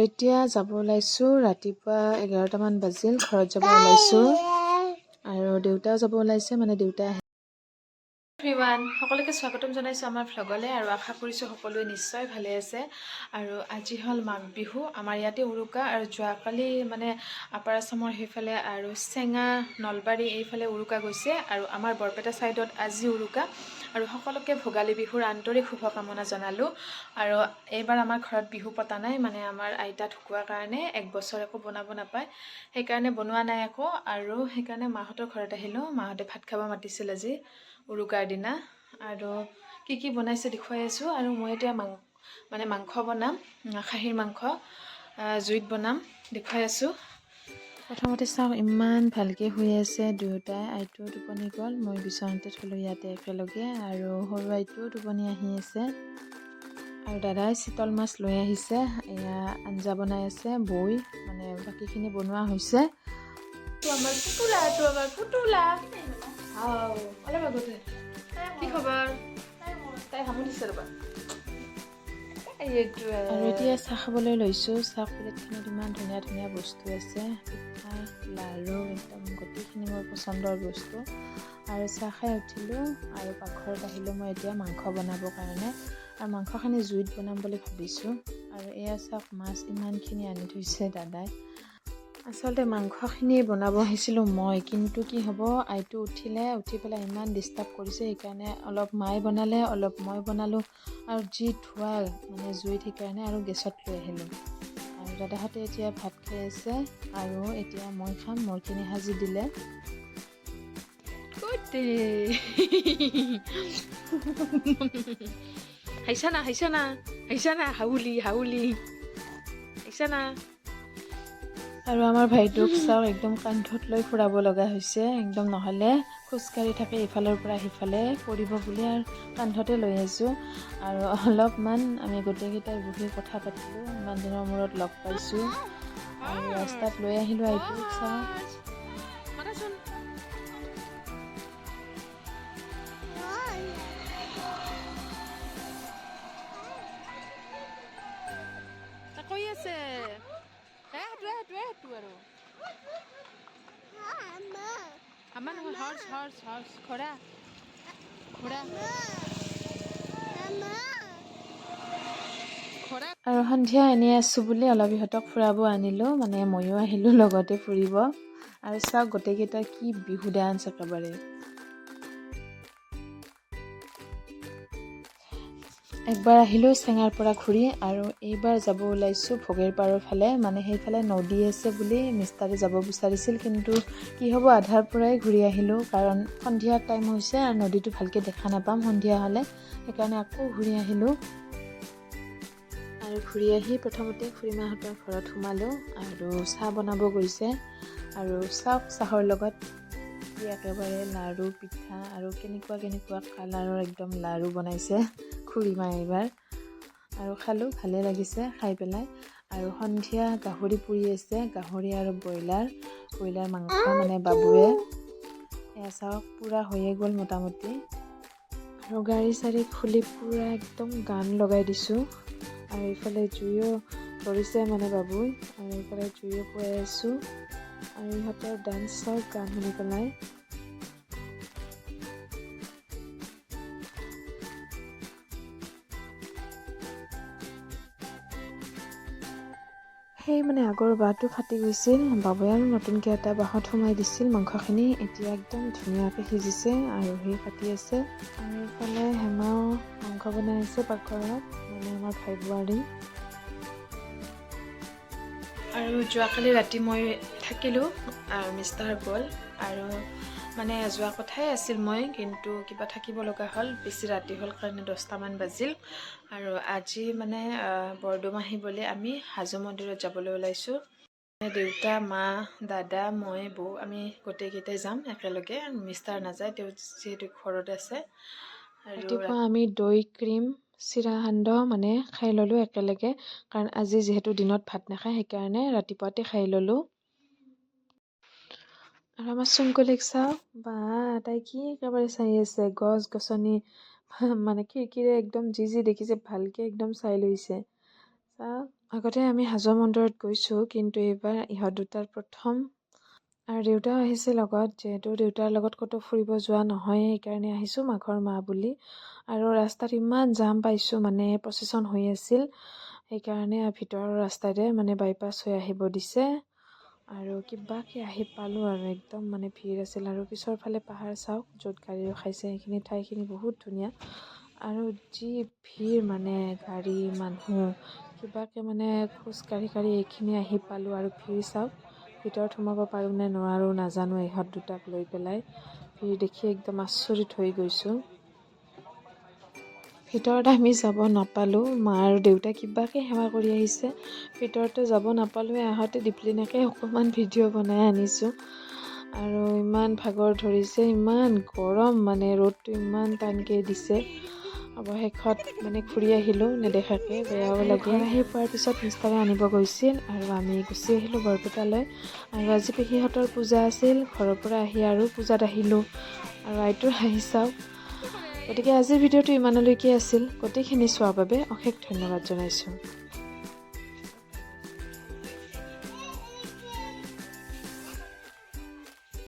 এতিয়া যাব ওলাইছোঁ। ৰাতিপুৱা 11টামান বাজিল, ঘৰত যাব ওলাইছোঁ আৰু দেউতাও যাব ওলাইছে, মানে দেউতা আহে। এভৰিৱান, সকলোকে স্বাগতম জনাইছোঁ আমাৰ ভ্লগলৈ আৰু আশা কৰিছোঁ সকলোৱে নিশ্চয় ভালে আছে। আৰু আজি হ'ল মাঘ বিহু, আমাৰ ইয়াতে উৰুকা, আৰু যোৱাকালি মানে আপাৰ আচামৰ সেইফালে আৰু চেঙা নলবাৰী এইফালে উৰুকা গৈছে, আৰু আমাৰ বৰপেটা ছাইডত আজি উৰুকা। আৰু সকলোকে ভোগালী বিহুৰ আন্তৰিক শুভকামনা জনালোঁ। আৰু এইবাৰ আমাৰ ঘৰত বিহু পতা নাই, মানে আমাৰ আইতা ঢুকোৱাৰ কাৰণে 1 বছৰ একো বনাব নাপায়, সেইকাৰণে বনোৱা নাই একো। আৰু সেইকাৰণে মাহঁতৰ ঘৰত আহিলোঁ, মাহঁতে ভাত খাব মাতিছিল আজি উৰুকাৰ দিনা। আৰু কি বনাইছে দেখুৱাই আছোঁ। আৰু মই এতিয়া মাংস বনাম, খাহীৰ মাংস জুইত বনাম, দেখুৱাই আছোঁ। প্ৰথমতে চাওঁ, ইমান ভালকৈ শুই আছে দুয়োটাই। আইটো টোপনি গ'ল, মই বিচনাতে থলোঁ ইয়াতে একেলগে, আৰু সৰু আইটোও টোপনি আহি আছে। আৰু দাদাই চিতল মাছ লৈ আহিছে, এয়া আঞ্জা বনাই আছে বৈ, মানে বাকীখিনি বনোৱা হৈছে। আমাৰ পুতুলা অলপ আগতে কি খবৰ? তাই হামো দিছে ৰ'বা। আৰু এতিয়া চাহ খাবলৈ লৈছোঁ। চাহ প্লেটখনত ইমান ধুনীয়া ধুনীয়া বস্তু আছে, পিঠা লাৰু, একদম গোটেইখিনি মোৰ পচন্দৰ বস্তু। আৰু চাহ খাই উঠিলোঁ আৰু পাকঘৰত আহিলোঁ মই এতিয়া মাংস বনাবৰ কাৰণে। আৰু মাংসখিনি জুইত বনাম বুলি ভাবিছোঁ। আৰু এয়া চাওক, মাছ ইমানখিনি আনি থৈছে দাদাই। আচলতে মাংসখিনি বনাব আহিছিলোঁ মই, কিন্তু কি হ'ব, আইটো উঠি পেলাই ইমান ডিষ্টাৰ্ব কৰিছে, সেইকাৰণে অলপ মায়ে বনালে, অলপ মই বনালোঁ। আৰু যি ধোৱা মানে জুইত, সেইকাৰণে আৰু গেছত লৈ আহিলোঁ। আৰু দাদাহঁতে এতিয়া ভাত খাই আছে, আৰু এতিয়া মই খাম, মোৰখিনি সাজি দিলে। হাইছা না হাউলি হাইছা না। আৰু আমাৰ ভাইটোক চাওঁ, একদম কান্ধত লৈ ফুৰাব লগা হৈছে, একদম নহ'লে খোজকাঢ়ি থাকে ইফালৰ পৰা সিফালে, পৰিব বুলি আৰু কান্ধতে লৈ আহিছোঁ। আৰু অলপমান আমি গোটেইকেইটাই বহি কথা পাতিলোঁ, ইমান দিনৰ মূৰত লগ পাইছোঁ। আৰু ৰাস্তাত লৈ আহিলোঁ আইটোক, চাওঁ। কৈ আছে আৰু আমাৰ নহয়, হৰ্চ ঘোঁৰা। আৰু সন্ধিয়া এনেই আছোঁ বুলি অলপ ইহঁতক ফুৰাব আনিলোঁ, মানে ময়ো আহিলোঁ লগতে ফুৰিব। আৰু চাওক, গোটেইকেইটা কি বিহু ডান্স একেবাৰে। একবাৰ আহিলোঁ চেঙাৰ পৰা ঘূৰি, আৰু এইবাৰ যাব ওলাইছোঁ ভোগেৰ পাৰৰ ফালে, মানে সেইফালে নদী আছে বুলি মিষ্টাৰে যাব বিচাৰিছিল, কিন্তু কি হ'ব, আধাৰ পৰাই ঘূৰি আহিলোঁ, কাৰণ সন্ধিয়া টাইম হৈছে আৰু নদীটো ভালকৈ দেখা নাপাম সন্ধিয়া হ'লে, সেইকাৰণে আকৌ ঘূৰি আহিলোঁ। আৰু ঘূৰি আহি প্ৰথমতে খুৰীমাহঁতৰ ঘৰত সোমালোঁ, আৰু চাহ বনাব গৈছে। আৰু চাওক, চাহৰ লগত একেবাৰে লাৰু, পিঠা, আৰু কেনেকুৱা কালাৰৰ একদম লাৰু বনাইছে খুৰীমাই এইবাৰ। আৰু খালোঁ, ভালে লাগিছে খাই পেলাই। আৰু সন্ধিয়া গাহৰি পুৰি আছে, গাহৰি আৰু ব্ৰইলাৰ মাংস, মানে বাবুৱে। এয়া চাওক, পূৰা হৈয়ে গ'ল মোটামুটি। আৰু গাড়ী চাৰি খুলি পূৰা একদম গান লগাই দিছোঁ। আৰু এইফালে জুইও ধৰিছে মানে বাবুই, আৰু এইফালে জুইও পুৱাই আছোঁ। আৰু ইহঁতৰ ডান্স চাওক, গান শুনি পেলাই। সেই মানে আগৰ বাঁহটো ফাটি গৈছিল, বাবুৱে আৰু নতুনকৈ এটা বাঁহত সোমাই দিছিল মাংসখিনি। এতিয়া একদম ধুনীয়াকৈ সিজিছে, আৰু সেই কাটি আছে। আৰু এইফালে হেমাও মাংস বনাই আছে পাকঘৰত, মানে আমাৰ ভাই বোৱাৰী। আৰু যোৱাকালি ৰাতি মই থাকিলোঁ, আৰু মিষ্টাৰ গ'ল, আৰু মানে যোৱা কথাই আছিল মই, কিন্তু কিবা থাকিব লগা হ'ল, বেছি ৰাতি হ'ল কাৰণে 10টামান বাজিল। আৰু আজি মানে বৰদুমাহী বুলি আমি হাজো মন্দিৰত যাবলৈ ওলাইছোঁ। দেউতা, মা, দাদা, মই, বৌ, আমি গোটেইকেইটাই যাম একেলগে। মিষ্টাৰ নাযায়, তেওঁ যিহেতু ঘৰত আছে। ৰাতিপুৱা আমি দৈ ক্ৰীম চিৰা সান্দহ মানে খাই ল'লোঁ একেলগে, কাৰণ আজি যিহেতু দিনত ভাত নাখায়, সেইকাৰণে ৰাতিপুৱাতে খাই ল'লোঁ। আৰু আমাৰ চুমকলিক চাওঁ, বা তাই কি একেবাৰে চাই আছে, গছ গছনি মানে খিৰিকীৰে একদম যি দেখিছে ভালকৈ একদম চাই লৈছে। চাওঁ, আগতে আমি হাজো মন্দিৰত গৈছোঁ, কিন্তু এইবাৰ ইহঁত দুটাৰ প্ৰথম। আৰু দেউতাও আহিছে লগত, যিহেতু দেউতাৰ লগত ক'তো ফুৰিব যোৱা নহয়, সেইকাৰণে আহিছোঁ মাঘৰ মাহ বুলি। আৰু ৰাস্তাত ইমান জাম পাইছোঁ, মানে প্ৰচেছন হৈ আছিল, সেইকাৰণে ভিতৰৰ ৰাস্তাতে মানে বাইপাছ হৈ আহিব দিছে। আৰু কিবাকে আহি পালোঁ আৰু একদম মানে ভিৰ আছিল। আৰু পিছৰ ফালে পাহাৰ চাওক, য'ত গাড়ী ৰখাইছে সেইখিনি ঠাইখিনি বহুত ধুনীয়া। আৰু যি ভিৰ মানে গাড়ী মানুহ, কিবাকে মানে খোজকাঢ়ি এইখিনি আহি পালোঁ। আৰু ভিৰ চাওক, ভিতৰত সোমাব পাৰোঁ নে নোৱাৰোঁ নাজানো, ইহঁত দুটাক লৈ পেলাই ভিৰ দেখি একদম আচৰিত হৈ গৈছোঁ। ভিতৰত আমি যাব নাপালোঁ, মা আৰু দেউতাই কিবাকে সেৱা কৰি আহিছে, ভিতৰতে যাব নাপালোঁ। আহোঁতে দীপলিনাকে অকণমান ভিডিঅ' বনাই আনিছোঁ। আৰু ইমান ভাগৰ ধৰিছে, ইমান গৰম, মানে ৰ'দটো ইমান টানকৈ দিছে। অৱশেষত মানে ঘূৰি আহিলোঁ নেদেখাকৈ, বেয়াও লাগে। ঘৰ আহি পোৱাৰ পিছত মিষ্টাৰে আনিব গৈছিল আৰু আমি গুচি আহিলোঁ বৰপেটালৈ। আৰু আজি পেহীহঁতৰ পূজা আছিল, ঘৰৰ পৰা আহি আৰু পূজাত আহিলোঁ। আৰু আইটোৰ হাঁহি চাওক। গতিকে আজিৰ ভিডিঅ'টো ইমানলৈকে আছিল। গোটেইখিনি চোৱাৰ বাবে অশেষ ধন্যবাদ জনাইছোঁ।